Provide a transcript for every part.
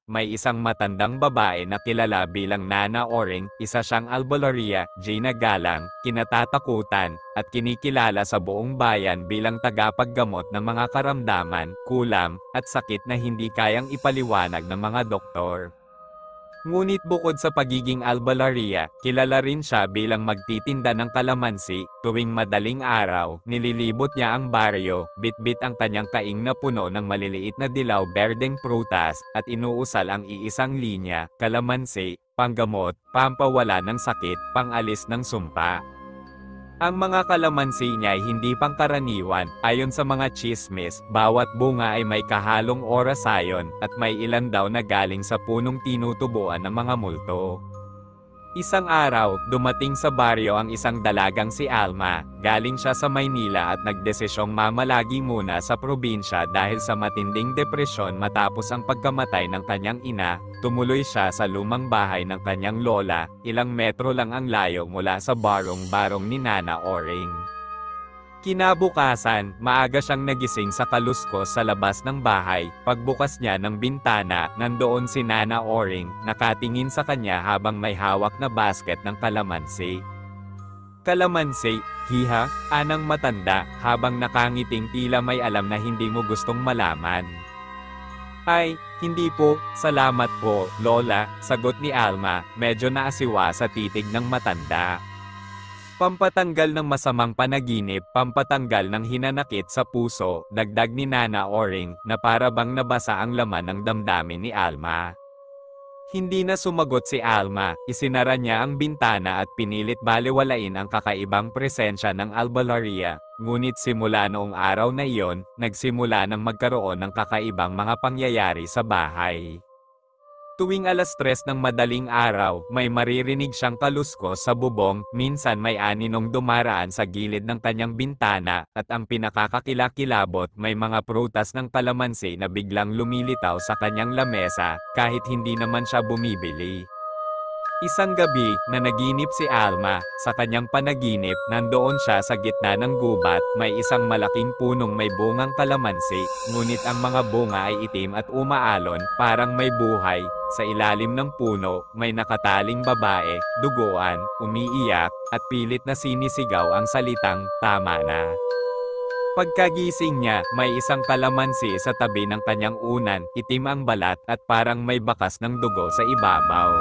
may isang matandang babae na kilala bilang Nana Oring, isa siyang albularya, Gina Galang, kinatatakutan, at kinikilala sa buong bayan bilang tagapaggamot ng mga karamdaman, kulam, at sakit na hindi kayang ipaliwanag ng mga doktor. Ngunit bukod sa pagiging albularya, kilala rin siya bilang magtitinda ng kalamansi. Tuwing madaling araw, nililibot niya ang baryo, bitbit ang kanyang kaing na puno ng maliliit na dilaw berdeng prutas, at inuusal ang iisang linya, kalamansi, panggamot, pampawala ng sakit, pangalis ng sumpa. Ang mga kalamansi niya ay hindi pangkaraniwan. Ayon sa mga tsismis, bawat bunga ay may kahalong orasayon, at may ilan daw na galing sa punong tinutubuan ng mga multo. Isang araw, dumating sa baryo ang isang dalagang si Alma. Galing siya sa Maynila at nagdesisyong mamalagi muna sa probinsya dahil sa matinding depresyon matapos ang pagkamatay ng kanyang ina. Tumuloy siya sa lumang bahay ng kanyang lola, ilang metro lang ang layo mula sa barong-barong ni Nana Oring. Kinabukasan, maaga siyang nagising sa kaluskos sa labas ng bahay. Pagbukas niya ng bintana, nandoon si Nana Oring, nakatingin sa kanya habang may hawak na basket ng kalamansi. Kalamansi, hiha, anang matanda, habang nakangiting tila may alam na hindi mo gustong malaman. Ay, hindi po, salamat po, Lola, sagot ni Alma, medyo naasiwa sa titig ng matanda. Pampatanggal ng masamang panaginip, pampatanggal ng hinanakit sa puso, dagdag ni Nana Oring, na para bang nabasa ang laman ng damdamin ni Alma. Hindi na sumagot si Alma, isinara niya ang bintana at pinilit balewalain ang kakaibang presensya ng albularya. Ngunit simula noong araw na iyon, nagsimula ng magkaroon ng kakaibang mga pangyayari sa bahay. Tuwing 3:00 ng madaling araw, may maririnig siyang kaluskos sa bubong, minsan may aninong dumaraan sa gilid ng kanyang bintana, at ang pinakakakilakilabot may mga prutas ng kalamansi na biglang lumilitaw sa kanyang lamesa, kahit hindi naman siya bumibili. Isang gabi, nanaginip si Alma. Sa kanyang panaginip, nandoon siya sa gitna ng gubat, may isang malaking punong may bungang kalamansi, ngunit ang mga bunga ay itim at umaalon, parang may buhay. Sa ilalim ng puno, may nakataling babae, duguan, umiiyak, at pilit na sinisigaw ang salitang, "Tama na." Pagkagising niya, may isang kalamansi sa tabi ng kanyang unan, itim ang balat at parang may bakas ng dugo sa ibabaw.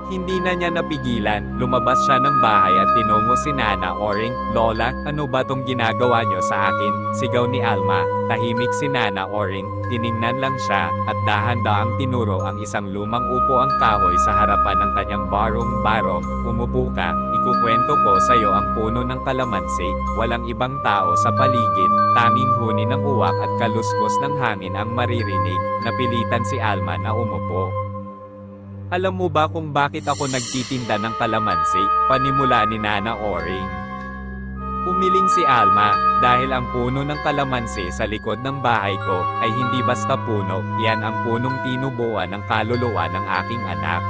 Hindi na niya napigilan, lumabas siya ng bahay at tinungo si Nana Oring. "Lola, ano ba tong ginagawa niyo sa akin?" sigaw ni Alma. Tahimik si Nana Oring, tiningnan lang siya, at dahan-dahang tinuro ang isang lumang upuang kahoy sa harapan ng kanyang barong-barong. "Umupo ka, ikukwento ko sa iyo ang puno ng kalamansi, walang ibang tao sa paligid, tanging huni ng uwak at kaluskos ng hangin ang maririnig." Napilitan si Alma na umupo. "Alam mo ba kung bakit ako nagtitinda ng kalamansi?" panimula ni Nana Oring. Umiling si Alma, "Dahil ang puno ng kalamansi sa likod ng bahay ko, ay hindi basta puno, yan ang punong tinubuan ng kaluluwa ng aking anak."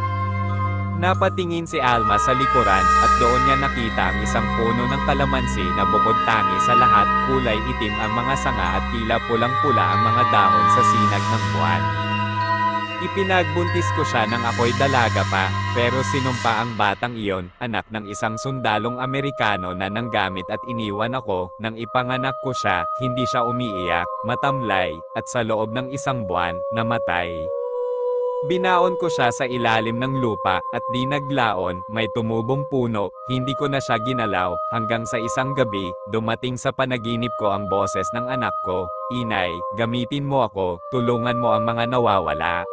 Napatingin si Alma sa likuran, at doon niya nakita ang isang puno ng kalamansi na bukod tangi sa lahat, kulay itim ang mga sanga at tila pulang-pula ang mga dahon sa sinag ng buwan. "Ipinagbuntis ko siya nang ako'y dalaga pa, pero sinumpa ang batang iyon, anak ng isang sundalong Amerikano na nanggamit at iniwan ako. Nang ipanganak ko siya, hindi siya umiiyak, matamlay, at sa loob ng 1 buwan, namatay. Binaon ko siya sa ilalim ng lupa, at di naglaon, may tumubong puno, hindi ko na siya ginalaw, hanggang sa isang gabi, dumating sa panaginip ko ang boses ng anak ko, 'Inay, gamitin mo ako, tulungan mo ang mga nawawala.'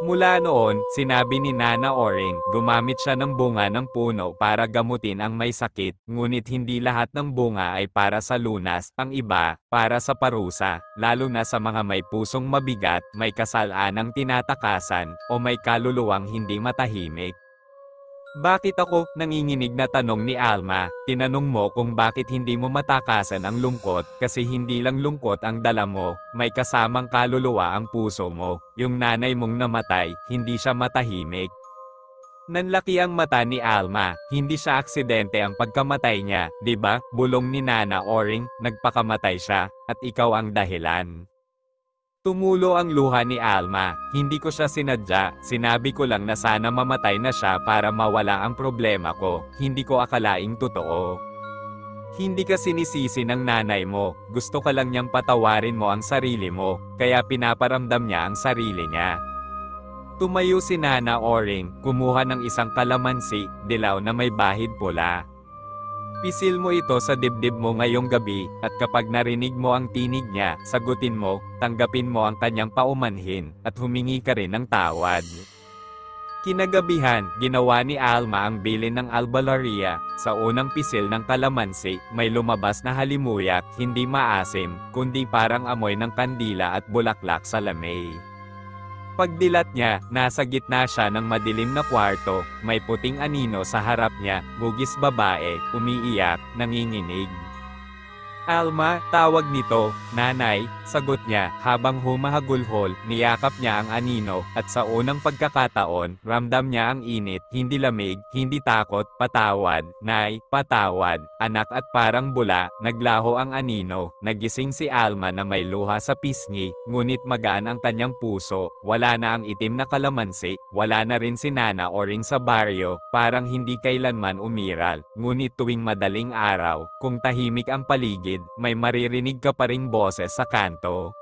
Mula noon, sinabi ni Nana Oring, gumamit siya ng bunga ng puno para gamutin ang may sakit, ngunit hindi lahat ng bunga ay para sa lunas, ang iba, para sa parusa, lalo na sa mga may pusong mabigat, may kasalanang tinatakasan, o may kaluluwang hindi matahimik. "Bakit ako?" nanginginig na tanong ni Alma. "Tinanong mo kung bakit hindi mo matakasan ang lungkot, kasi hindi lang lungkot ang dala mo, may kasamang kaluluwa ang puso mo. Yung nanay mong namatay, hindi siya matahimik." Nanlaki ang mata ni Alma. "Hindi siya aksidente ang pagkamatay niya, di ba?" bulong ni Nana Oring. "Nagpakamatay siya, at ikaw ang dahilan." Tumulo ang luha ni Alma, hindi ko siya sinadya, sinabi ko lang na sana mamatay na siya para mawala ang problema ko, hindi ko akalaing totoo. Hindi ka sinisisi ng nanay mo, gusto ka lang niyang patawarin mo ang sarili mo, kaya pinaparamdam niya ang sarili niya. Tumayo si Nana Oring, kumuha ng isang kalamansi, dilaw na may bahid pula. Pisil mo ito sa dibdib mo ngayong gabi, at kapag narinig mo ang tinig niya, sagutin mo, tanggapin mo ang kanyang paumanhin, at humingi ka rin ng tawad. Kinagabihan, ginawa ni Alma ang bilin ng albalaria. Sa unang pisil ng kalamansi, may lumabas na halimuyak, hindi maasim, kundi parang amoy ng kandila at bulaklak sa lamay. Pagdilat niya, nasa gitna siya ng madilim na kwarto, may puting anino sa harap niya, hugis babae, umiiyak, nanginginig. Alma, tawag nito, nanay, sagot niya, habang humahagulhol, niyakap niya ang anino, at sa unang pagkakataon, ramdam niya ang init, hindi lamig, hindi takot, patawad, nay, patawad, anak at parang bula, naglaho ang anino, nagising si Alma na may luha sa pisngi, ngunit magaan ang kanyang puso, wala na ang itim na kalamansi, wala na rin si Nana Oring sa baryo, parang hindi kailanman umiral, ngunit tuwing madaling araw, kung tahimik ang paligid, may maririnig ka pa ring boses sa kanto.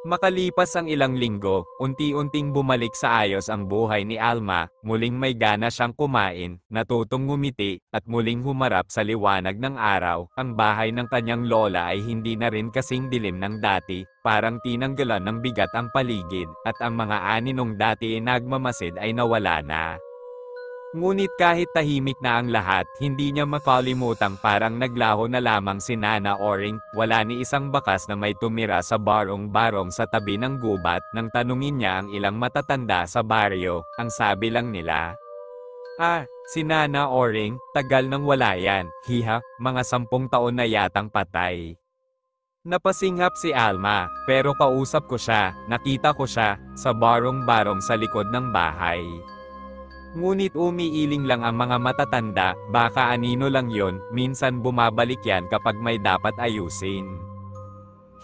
Makalipas ang ilang linggo, unti-unting bumalik sa ayos ang buhay ni Alma, muling may gana siyang kumain, natutong ngumiti, at muling humarap sa liwanag ng araw. Ang bahay ng kanyang lola ay hindi na rin kasing dilim ng dati, parang tinanggalan ng bigat ang paligid, at ang mga aninong dati nagmamasid ay nawala na. Ngunit kahit tahimik na ang lahat, hindi niya makalimutang parang naglaho na lamang si Nana Oring, wala ni isang bakas na may tumira sa barong-barong sa tabi ng gubat, nang tanungin niya ang ilang matatanda sa baryo, ang sabi lang nila, si Nana Oring, tagal nang wala yan, hiha, mga 10 taon na yatang patay. Napasinghap si Alma, pero kausap ko siya, nakita ko siya, sa barong-barong sa likod ng bahay. Ngunit umiiling lang ang mga matatanda, baka anino lang yon, minsan bumabalik yan kapag may dapat ayusin.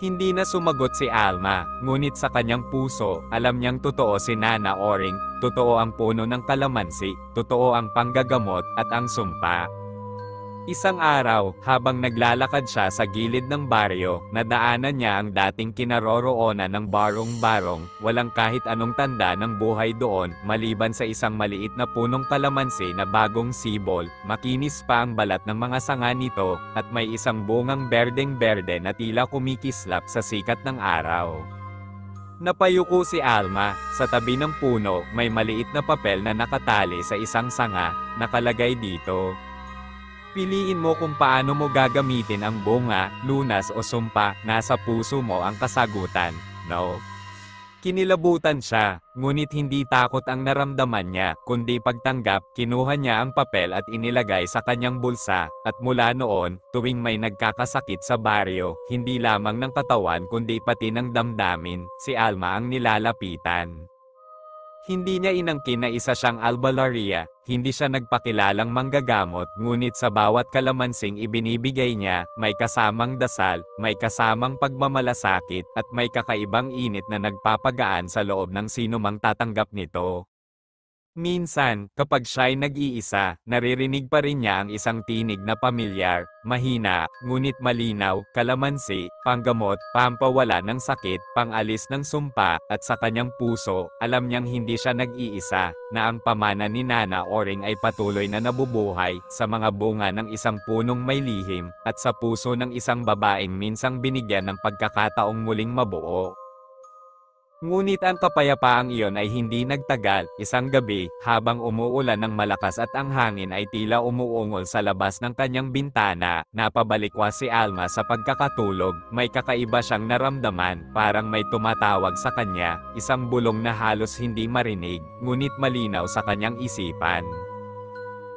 Hindi na sumagot si Alma, ngunit sa kanyang puso, alam niyang totoo si Nana Oring, totoo ang puno ng kalamansi, totoo ang panggagamot, at ang sumpa. Isang araw, habang naglalakad siya sa gilid ng baryo, nadaanan niya ang dating kinaroroonan ng barong-barong, walang kahit anong tanda ng buhay doon, maliban sa isang maliit na punong kalamansi na bagong sibol, makinis pa ang balat ng mga sanga nito, at may isang bungang berdeng-berde na tila kumikislap sa sikat ng araw. Napayuko si Alma, sa tabi ng puno, may maliit na papel na nakatali sa isang sanga, nakalagay dito. Piliin mo kung paano mo gagamitin ang bunga, lunas o sumpa, nasa puso mo ang kasagutan, no? Kinilabutan siya, ngunit hindi takot ang naramdaman niya, kundi pagtanggap, kinuha niya ang papel at inilagay sa kanyang bulsa, at mula noon, tuwing may nagkakasakit sa baryo, hindi lamang ng katawan kundi pati ng damdamin, si Alma ang nilalapitan. Hindi niya inangkin na isa siyang albalaria, hindi siya nagpakilalang manggagamot, ngunit sa bawat kalamansing ibinibigay niya, may kasamang dasal, may kasamang pagmamalasakit, at may kakaibang init na nagpapagaan sa loob ng sinumang tatanggap nito. Minsan, kapag siya'y nag-iisa, naririnig pa rin niya ang isang tinig na pamilyar, mahina, ngunit malinaw, kalamansi, panggamot, pampawala ng sakit, pangalis ng sumpa, at sa kanyang puso, alam niyang hindi siya nag-iisa, na ang pamana ni Nana Oring ay patuloy na nabubuhay, sa mga bunga ng isang punong may lihim, at sa puso ng isang babaeng minsang binigyan ng pagkakataong muling mabuo. Ngunit ang kapayapaang iyon ay hindi nagtagal. Isang gabi, habang umuulan ng malakas at ang hangin ay tila umuungol sa labas ng kanyang bintana, napabalikwas si Alma sa pagkakatulog, may kakaiba siyang naramdaman, parang may tumatawag sa kanya, isang bulong na halos hindi marinig, ngunit malinaw sa kanyang isipan.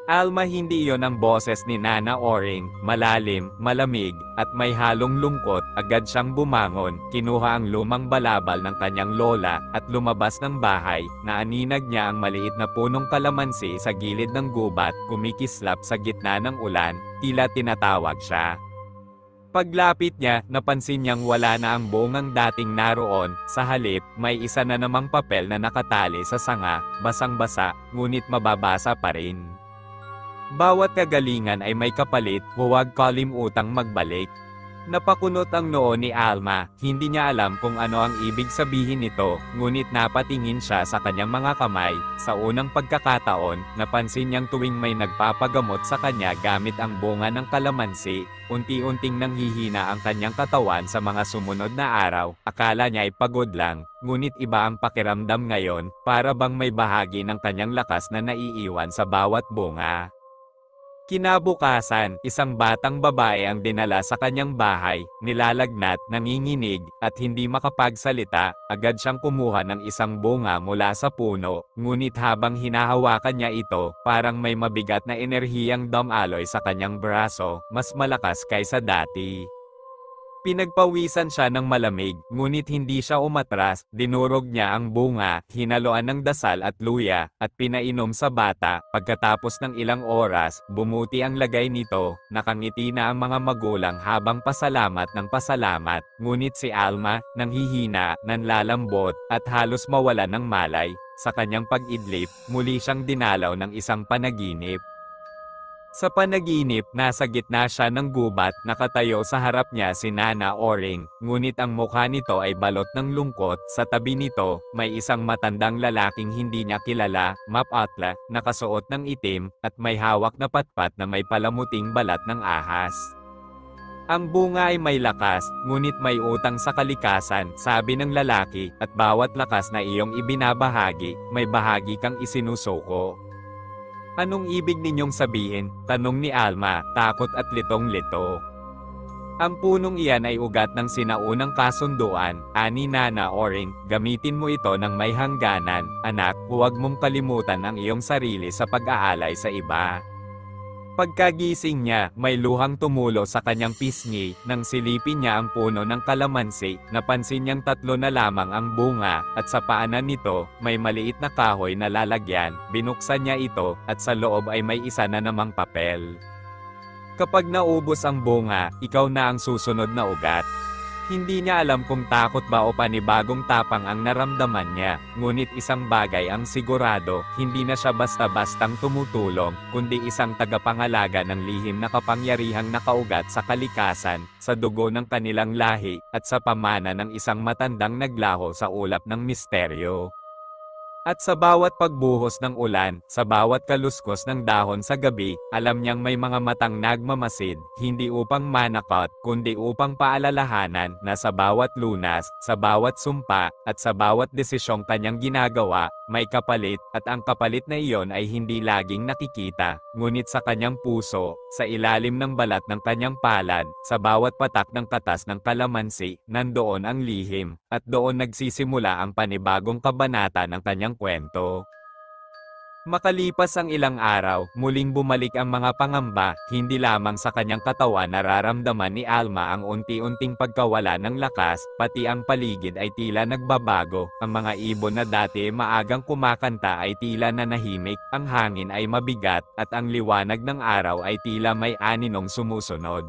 Alma, hindi iyon ang boses ni Nana Oring, malalim, malamig, at may halong lungkot, agad siyang bumangon, kinuha ang lumang balabal ng kanyang lola, at lumabas ng bahay, naaninag niya ang maliit na punong kalamansi sa gilid ng gubat, kumikislap sa gitna ng ulan, tila tinatawag siya. Paglapit niya, napansin niyang wala na ang bungang dating naroon, sa halip, may isa na namang papel na nakatali sa sanga, basang-basa, ngunit mababasa pa rin. Bawat kagalingan ay may kapalit, huwag kalimutang magbalik. Napakunot ang noo ni Alma, hindi niya alam kung ano ang ibig sabihin nito, ngunit napatingin siya sa kanyang mga kamay. Sa unang pagkakataon, napansin niyang tuwing may nagpapagamot sa kanya gamit ang bunga ng kalamansi, unti-unting nanghihina ang kanyang katawan sa mga sumunod na araw. Akala niya ay pagod lang, ngunit iba ang pakiramdam ngayon, para bang may bahagi ng kanyang lakas na naiiwan sa bawat bunga. Kinabukasan, isang batang babae ang dinala sa kanyang bahay, nilalagnat, nanginginig, at hindi makapagsalita. Agad siyang kumuha ng isang bunga mula sa puno, ngunit habang hinahawakan niya ito, parang may mabigat na enerhiyang dumaloy sa kanyang braso, mas malakas kaysa dati. Pinagpawisan siya ng malamig, ngunit hindi siya umatras. Dinurog niya ang bunga, hinaluan ng dasal at luya, at pinainom sa bata. Pagkatapos ng ilang oras, bumuti ang lagay nito. Nakangiti na ang mga magulang habang pasalamat ng pasalamat. Ngunit si Alma, nanghihina, nanlalambot, at halos mawala ng malay. Sa kanyang pag-idlip, muli siyang dinalaw ng isang panaginip. Sa panaginip, nasa gitna siya ng gubat, nakatayo sa harap niya si Nana Oring, ngunit ang mukha nito ay balot ng lungkot. Sa tabi nito, may isang matandang lalaking hindi niya kilala, mapatla, nakasuot ng itim, at may hawak na patpat na may palamuting balat ng ahas. Ang bunga ay may lakas, ngunit may utang sa kalikasan, sabi ng lalaki, at bawat lakas na iyong ibinabahagi, may bahagi kang isinusuko. Anong ibig ninyong sabihin? Tanong ni Alma, takot at litong-lito. Ang punong iyan ay ugat ng sinaunang kasunduan, ani Nana Oring, gamitin mo ito ng may hangganan, anak, huwag mong kalimutan ang iyong sarili sa pag-aalay sa iba. Pagkagising niya, may luhang tumulo sa kanyang pisngi. Nang silipin niya ang puno ng kalamansi, napansin niyang 3 na lamang ang bunga, at sa paanan nito, may maliit na kahoy na lalagyan. Binuksan niya ito, at sa loob ay may isa na namang papel. Kapag naubos ang bunga, ikaw na ang susunod na ugat. Hindi niya alam kung takot ba o panibagong tapang ang naramdaman niya, ngunit isang bagay ang sigurado, hindi na siya basta-bastang tumutulong, kundi isang tagapangalaga ng lihim na kapangyarihang nakaugat sa kalikasan, sa dugo ng kanilang lahi, at sa pamana ng isang matandang naglaho sa ulap ng misteryo. At sa bawat pagbuhos ng ulan, sa bawat kaluskos ng dahon sa gabi, alam niyang may mga matang nagmamasid, hindi upang manakot, kundi upang paalalahanan na sa bawat lunas, sa bawat sumpa, at sa bawat desisyong kanyang ginagawa, may kapalit, at ang kapalit na iyon ay hindi laging nakikita, ngunit sa kanyang puso, sa ilalim ng balat ng kanyang palad, sa bawat patak ng katas ng kalamansi, nandoon ang lihim, at doon nagsisimula ang panibagong kabanata ng kanyang kwento. Makalipas ang ilang araw, muling bumalik ang mga pangamba, hindi lamang sa kanyang katawan nararamdaman ni Alma ang unti-unting pagkawala ng lakas, pati ang paligid ay tila nagbabago, ang mga ibon na dati maagang kumakanta ay tila nanahimik, ang hangin ay mabigat, at ang liwanag ng araw ay tila may aninong sumusunod.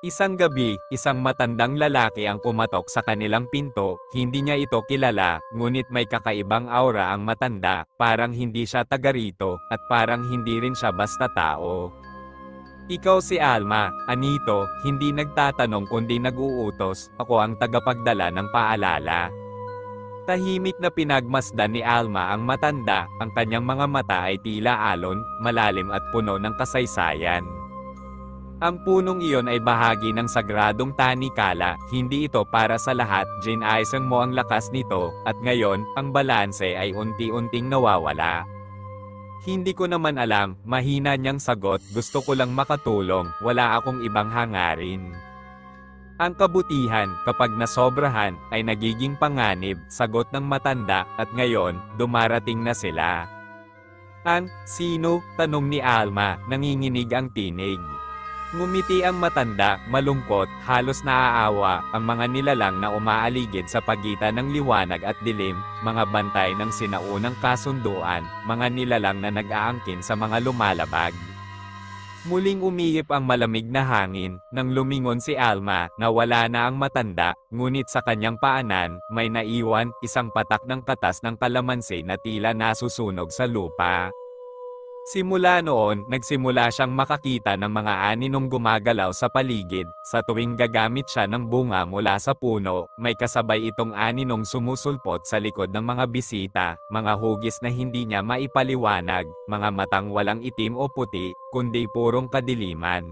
Isang gabi, isang matandang lalaki ang kumatok sa kanilang pinto. Hindi niya ito kilala, ngunit may kakaibang aura ang matanda, parang hindi siya taga rito, at parang hindi rin siya basta tao. Ikaw si Alma, anito, hindi nagtatanong kundi nag-uutos, ako ang tagapagdala ng paalala. Tahimik na pinagmasdan ni Alma ang matanda, ang kanyang mga mata ay tila alon, malalim at puno ng kasaysayan. Ang punong iyon ay bahagi ng sagradong tanikala, hindi ito para sa lahat, ginaisan mo ang lakas nito, at ngayon, ang balanse ay unti-unting nawawala. Hindi ko naman alam, mahina niyang sagot, gusto ko lang makatulong, wala akong ibang hangarin. Ang kabutihan, kapag nasobrahan, ay nagiging panganib, sagot ng matanda, at ngayon, dumarating na sila. Ang, sino? Tanong ni Alma, nanginginig ang tinig. Ngumiti ang matanda, malungkot, halos naaawa, ang mga nilalang na umaaligid sa pagitan ng liwanag at dilim, mga bantay ng sinaunang kasunduan, mga nilalang na nag-aangkin sa mga lumalabag. Muling umihip ang malamig na hangin, nang lumingon si Alma, na wala na ang matanda, ngunit sa kanyang paanan, may naiwan, isang patak ng katas ng kalamansi na tila nasusunog sa lupa. Simula noon, nagsimula siyang makakita ng mga aninong gumagalaw sa paligid. Sa tuwing gagamit siya ng bunga mula sa puno, may kasabay itong aninong sumusulpot sa likod ng mga bisita, mga hugis na hindi niya maipaliwanag, mga matang walang itim o puti, kundi purong kadiliman.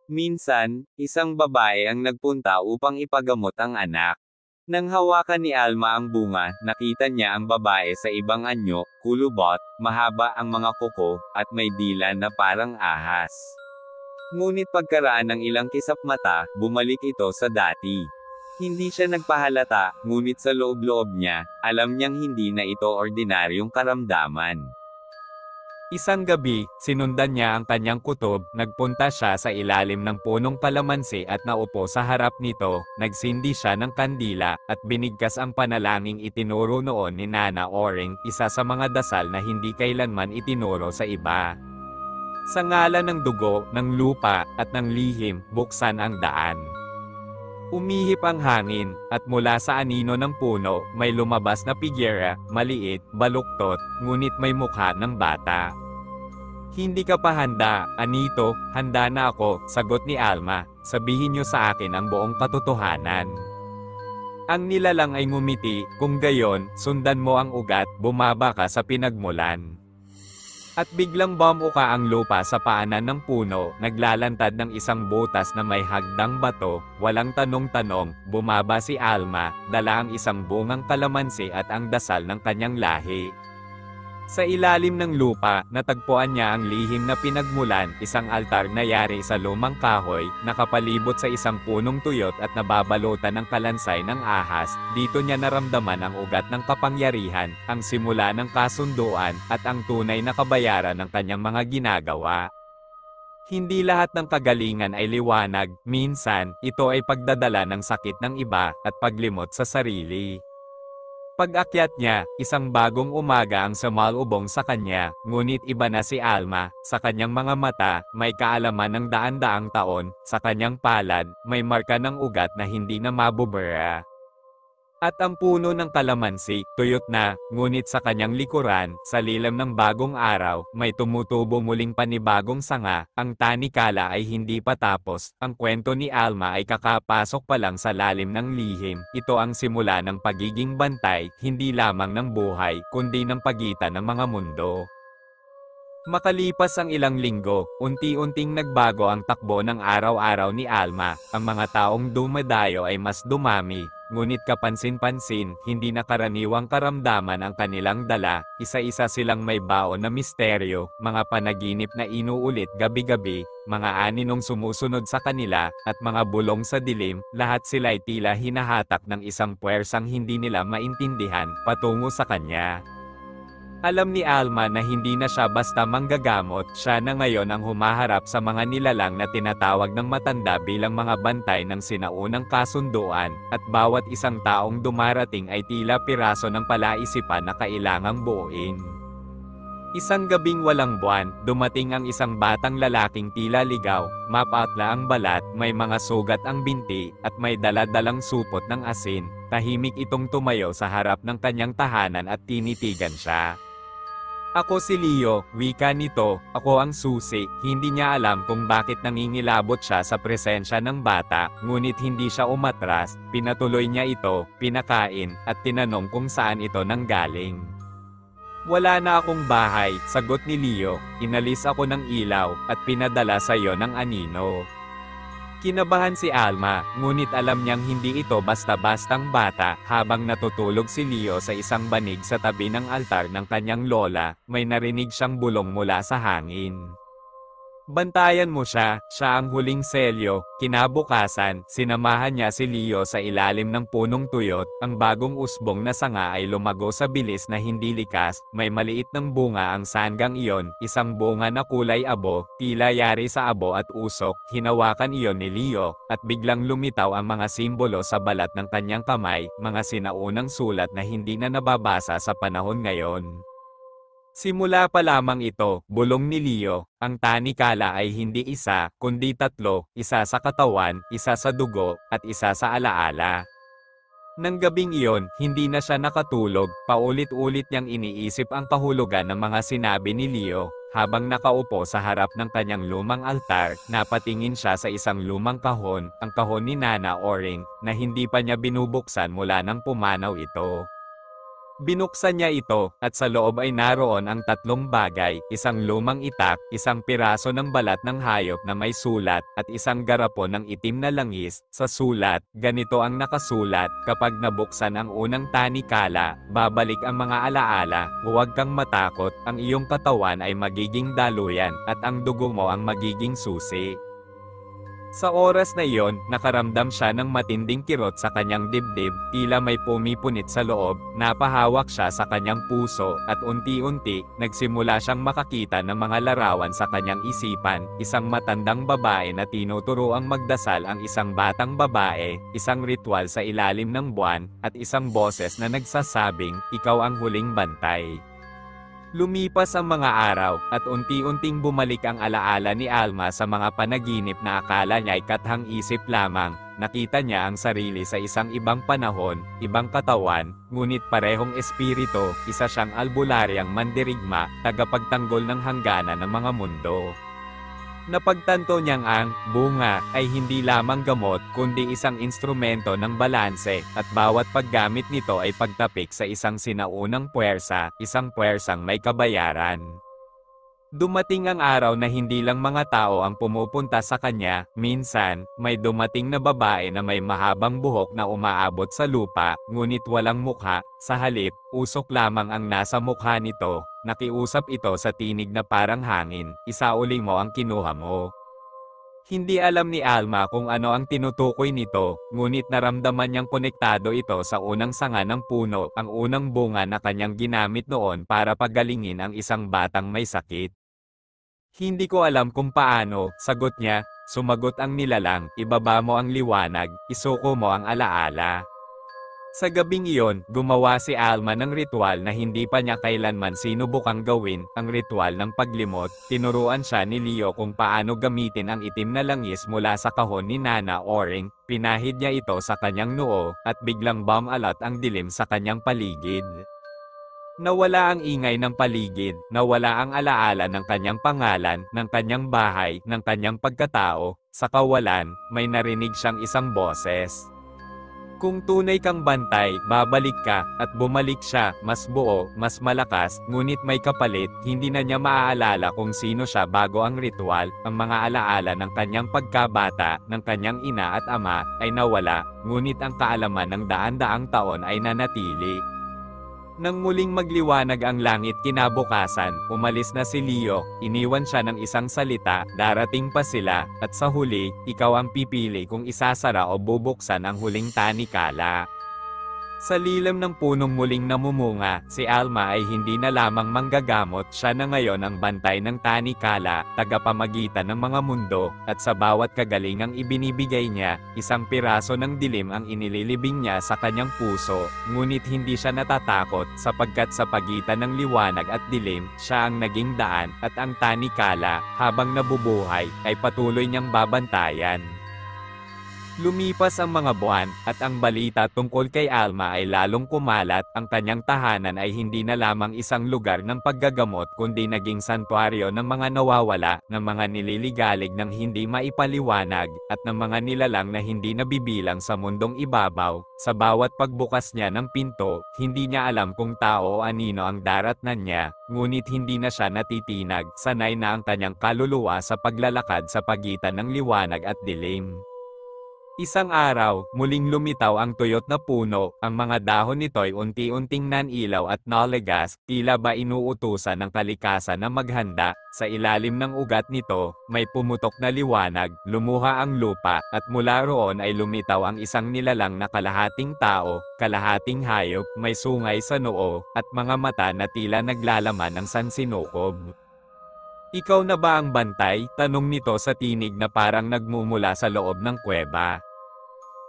Minsan, isang babae ang nagpunta upang ipagamot ang anak. Nang hawakan ni Alma ang bunga, nakita niya ang babae sa ibang anyo, kulubot, mahaba ang mga kuko, at may dila na parang ahas. Ngunit pagkaraan ng ilang kisap mata, bumalik ito sa dati. Hindi siya nagpahalata, ngunit sa loob-loob niya, alam niyang hindi na ito ordinaryong karamdaman. Isang gabi, sinundan niya ang kanyang kutob, nagpunta siya sa ilalim ng punong kalamansi at naupo sa harap nito, nagsindi siya ng kandila, at binigkas ang panalangin itinuro noon ni Nana Oring, isa sa mga dasal na hindi kailanman itinuro sa iba. Sa ngalan ng dugo, ng lupa, at ng lihim, buksan ang daan. Umihip ang hangin, at mula sa anino ng puno, may lumabas na pigyera, maliit, baluktot, ngunit may mukha ng bata. Hindi ka pa handa, Anito, handa na ako, sagot ni Alma, sabihin niyo sa akin ang buong katotohanan. Ang nilalang ay ngumiti, kung gayon, sundan mo ang ugat, bumaba ka sa pinagmulan. At biglang bumuka ang lupa sa paanan ng puno, naglalantad ng isang butas na may hagdang bato, walang tanong-tanong, bumaba si Alma, dala ang isang bungang kalamansi at ang dasal ng kanyang lahi. Sa ilalim ng lupa, natagpuan niya ang lihim na pinagmulan, isang altar na yari sa lumang kahoy, nakapalibot sa isang punong tuyot at nababalutan ng kalansay ng ahas. Dito niya naramdaman ang ugat ng kapangyarihan, ang simula ng kasunduan, at ang tunay na kabayaran ng kanyang mga ginagawa. Hindi lahat ng kagalingan ay liwanag, minsan, ito ay pagdadala ng sakit ng iba, at paglimot sa sarili. Pag-akyat niya, isang bagong umaga ang sumalubong sa kanya, ngunit iba na si Alma, sa kanyang mga mata, may kaalaman ng daan-daang taon, sa kanyang palad, may marka ng ugat na hindi na mabubura. At ang puno ng kalamansi, tuyot na, ngunit sa kanyang likuran, sa lilam ng bagong araw, may tumutubo muling panibagong sanga, ang tanikala ay hindi pa tapos, ang kwento ni Alma ay kakapasok pa lang sa lalim ng lihim, ito ang simula ng pagiging bantay, hindi lamang ng buhay, kundi ng pagitan ng mga mundo. Makalipas ang ilang linggo, unti-unting nagbago ang takbo ng araw-araw ni Alma, ang mga taong dumadayo ay mas dumami, ngunit kapansin-pansin, hindi na karaniwang karamdaman ang kanilang dala, isa-isa silang may baon na misteryo, mga panaginip na inuulit gabi-gabi, mga aninong sumusunod sa kanila, at mga bulong sa dilim, lahat sila ay tila hinahatak ng isang puwersang hindi nila maintindihan, patungo sa kanya. Alam ni Alma na hindi na siya basta manggagamot, siya na ngayon ang humaharap sa mga nilalang na tinatawag ng matanda bilang mga bantay ng sinaunang kasunduan, at bawat isang taong dumarating ay tila piraso ng palaisipan na kailangang buuin. Isang gabing walang buwan, dumating ang isang batang lalaking tila ligaw, mapatla ang balat, may mga sugat ang binti, at may dala-dalang supot ng asin. Tahimik itong tumayo sa harap ng kanyang tahanan at tinitigan siya. Ako si Leo, wika nito, ako ang susi. Hindi niya alam kung bakit nangingilabot siya sa presensya ng bata, ngunit hindi siya umatras, pinatuloy niya ito, pinakain, at tinanong kung saan ito nanggaling. Wala na akong bahay, sagot ni Leo, inalis ako ng ilaw, at pinadala sa iyo ng anino. Kinabahan si Alma, ngunit alam niyang hindi ito basta-bastang bata. Habang natutulog si Leo sa isang banig sa tabi ng altar ng kanyang lola, may narinig siyang bulong mula sa hangin. Bantayan mo siya, siya ang huling selyo. Kinabukasan, sinamahan niya si Leo sa ilalim ng punong tuyot, ang bagong usbong na sanga ay lumago sa bilis na hindi likas, may maliit ng bunga ang sanggang iyon, isang bunga na kulay abo, tila yari sa abo at usok, hinawakan iyon ni Leo, at biglang lumitaw ang mga simbolo sa balat ng kanyang kamay, mga sinaunang sulat na hindi na nababasa sa panahon ngayon. Simula pa lamang ito, bulong ni Leo, ang tanikala ay hindi isa, kundi tatlo, isa sa katawan, isa sa dugo, at isa sa alaala. Nang gabing iyon, hindi na siya nakatulog, paulit-ulit niyang iniisip ang kahulugan ng mga sinabi ni Leo. Habang nakaupo sa harap ng kanyang lumang altar, napatingin siya sa isang lumang kahon, ang kahon ni Nana Oring, na hindi pa niya binubuksan mula nang pumanaw ito. Binuksan niya ito, at sa loob ay naroon ang tatlong bagay, isang lumang itak, isang piraso ng balat ng hayop na may sulat, at isang garapon ng itim na langis. Sa sulat, ganito ang nakasulat, kapag nabuksan ang unang tanikala, babalik ang mga alaala, huwag kang matakot, ang iyong katawan ay magiging daluyan, at ang dugo mo ang magiging susi. Sa oras na iyon, nakaramdam siya ng matinding kirot sa kanyang dibdib, tila may pumipunit sa loob, napahawak siya sa kanyang puso, at unti-unti, nagsimula siyang makakita ng mga larawan sa kanyang isipan, isang matandang babae na tinuturoang magdasal ang isang batang babae, isang ritual sa ilalim ng buwan, at isang boses na nagsasabing, ikaw ang huling bantay. Lumipas ang mga araw, at unti-unting bumalik ang alaala ni Alma sa mga panaginip na akala niya ay kathang-isip lamang. Nakita niya ang sarili sa isang ibang panahon, ibang katawan, ngunit parehong espiritu, isa siyang albularyang mandirigma, tagapagtanggol ng hangganan ng mga mundo. Napagtanto niyang ang bunga ay hindi lamang gamot kundi isang instrumento ng balanse, at bawat paggamit nito ay pagtapik sa isang sinaunang puwersa, isang puwersang may kabayaran. Dumating ang araw na hindi lang mga tao ang pumupunta sa kanya, minsan, may dumating na babae na may mahabang buhok na umaabot sa lupa, ngunit walang mukha, sa halip, usok lamang ang nasa mukha nito, nakiusap ito sa tinig na parang hangin, isauli mo ang kinuha mo. Hindi alam ni Alma kung ano ang tinutukoy nito, ngunit naramdaman niyang konektado ito sa unang sanga ng puno, ang unang bunga na kanyang ginamit noon para pagalingin ang isang batang may sakit. Hindi ko alam kung paano, sagot niya, sumagot ang nilalang, ibaba mo ang liwanag, isuko mo ang alaala. Sa gabing iyon, gumawa si Alma ng ritual na hindi pa niya kailanman sinubukang gawin, ang ritual ng paglimot. Tinuruan siya ni Leo kung paano gamitin ang itim na langis mula sa kahon ni Nana Oring, pinahid niya ito sa kanyang noo, at biglang bumalat ang dilim sa kanyang paligid. Nawala ang ingay ng paligid, nawala ang alaala ng kanyang pangalan, ng kanyang bahay, ng kanyang pagkatao. Sa kawalan, may narinig siyang isang boses. Kung tunay kang bantay, babalik ka, at bumalik siya, mas buo, mas malakas, ngunit may kapalit, hindi na niya maaalala kung sino siya bago ang ritual, ang mga alaala ng kanyang pagkabata, ng kanyang ina at ama, ay nawala, ngunit ang kaalaman ng daan-daang taon ay nanatili. Nang muling magliwanag ang langit kinabukasan, umalis na si Leo, iniwan siya ng isang salita, darating pa sila, at sa huli, ikaw ang pipili kung isasara o bubuksan ang huling tanikala. Sa lilim ng punong muling namumunga, si Alma ay hindi na lamang manggagamot, siya na ngayon ang bantay ng tanikala, tagapamagitan ng mga mundo, at sa bawat kagalingang ibinibigay niya, isang piraso ng dilim ang inililibing niya sa kanyang puso, ngunit hindi siya natatakot, sapagkat sa pagitan ng liwanag at dilim, siya ang naging daan, at ang tanikala, habang nabubuhay, ay patuloy niyang babantayan. Lumipas ang mga buwan, at ang balita tungkol kay Alma ay lalong kumalat, ang kanyang tahanan ay hindi na lamang isang lugar ng paggagamot kundi naging santuaryo ng mga nawawala, ng mga nililigalig ng hindi maipaliwanag, at ng mga nilalang na hindi nabibilang sa mundong ibabaw. Sa bawat pagbukas niya ng pinto, hindi niya alam kung tao o anino ang daratnan niya, ngunit hindi na siya natitinag, sanay na ang kanyang kaluluwa sa paglalakad sa pagitan ng liwanag at dilim. Isang araw, muling lumitaw ang tuyot na puno, ang mga dahon nito'y unti-unting nanilaw at nalagas, tila ba inuutusan ng kalikasan na maghanda. Sa ilalim ng ugat nito, may pumutok na liwanag, lumuha ang lupa, at mula roon ay lumitaw ang isang nilalang na kalahating tao, kalahating hayop, may sungay sa noo, at mga mata na tila naglalaman ng sansinukob. Ikaw na ba ang bantay? Tanong nito sa tinig na parang nagmumula sa loob ng kuweba.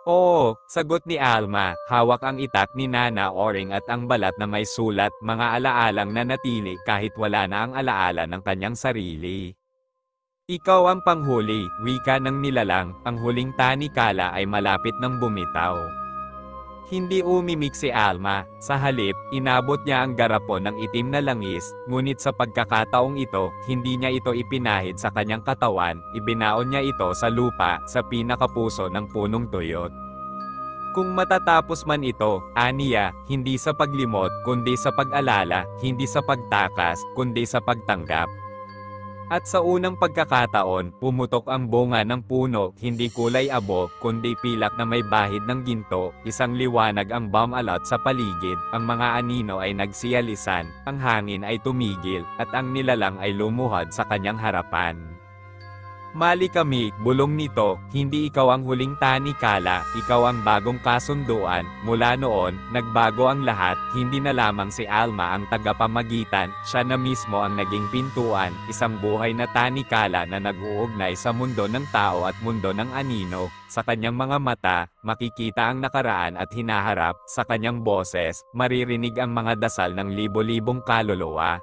Oo, sagot ni Alma, hawak ang itak ni Nana Oring at ang balat na may sulat, mga alaalang nanatili kahit wala na ang alaala ng kanyang sarili. Ikaw ang panghuli, wika ng nilalang, ang huling tanikala ay malapit ng bumitaw. Hindi umimik si Alma, sa halip, inabot niya ang garapon ng itim na langis, ngunit sa pagkakataong ito, hindi niya ito ipinahid sa kanyang katawan, ibinaon niya ito sa lupa, sa pinakapuso ng punong tuyot. Kung matatapos man ito, aniya, hindi sa paglimot, kundi sa pag-alala, hindi sa pagtakas, kundi sa pagtanggap. At sa unang pagkakataon, pumutok ang bunga ng puno, hindi kulay abo, kundi pilak na may bahid ng ginto, isang liwanag ang bumalot sa paligid, ang mga anino ay nagsiyalisan, ang hangin ay tumigil, at ang nilalang ay lumuhod sa kanyang harapan. Mali kami, bulong nito, hindi ikaw ang huling tanikala, ikaw ang bagong kasunduan. Mula noon, nagbago ang lahat, hindi na lamang si Alma ang tagapamagitan, siya na mismo ang naging pintuan, isang buhay na tanikala na nag-uugnay sa mundo ng tao at mundo ng anino. Sa kanyang mga mata, makikita ang nakaraan at hinaharap, sa kanyang boses, maririnig ang mga dasal ng libo-libong kaluluwa.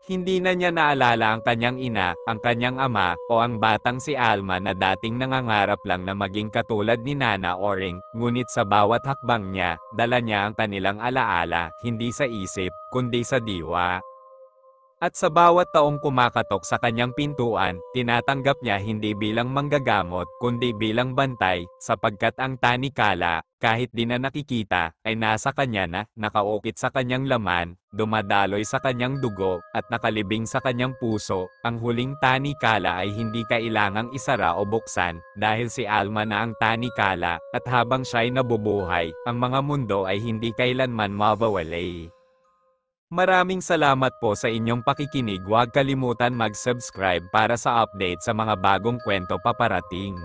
Hindi na niya naalala ang kanyang ina, ang kanyang ama, o ang batang si Alma na dating nangangarap lang na maging katulad ni Nana Oring, ngunit sa bawat hakbang niya, dala niya ang kanilang alaala, hindi sa isip, kundi sa diwa. At sa bawat taong kumakatok sa kanyang pintuan, tinatanggap niya hindi bilang manggagamot, kundi bilang bantay, sapagkat ang tanikala, kahit di na nakikita, ay nasa kanya na, nakaukit sa kanyang laman, dumadaloy sa kanyang dugo, at nakalibing sa kanyang puso. Ang huling tanikala ay hindi kailangang isara o buksan, dahil si Alma na ang tanikala, at habang siya'y nabubuhay, ang mga mundo ay hindi kailanman mawawalay. Maraming salamat po sa inyong pakikinig. Huwag kalimutan mag-subscribe para sa update sa mga bagong kwento paparating.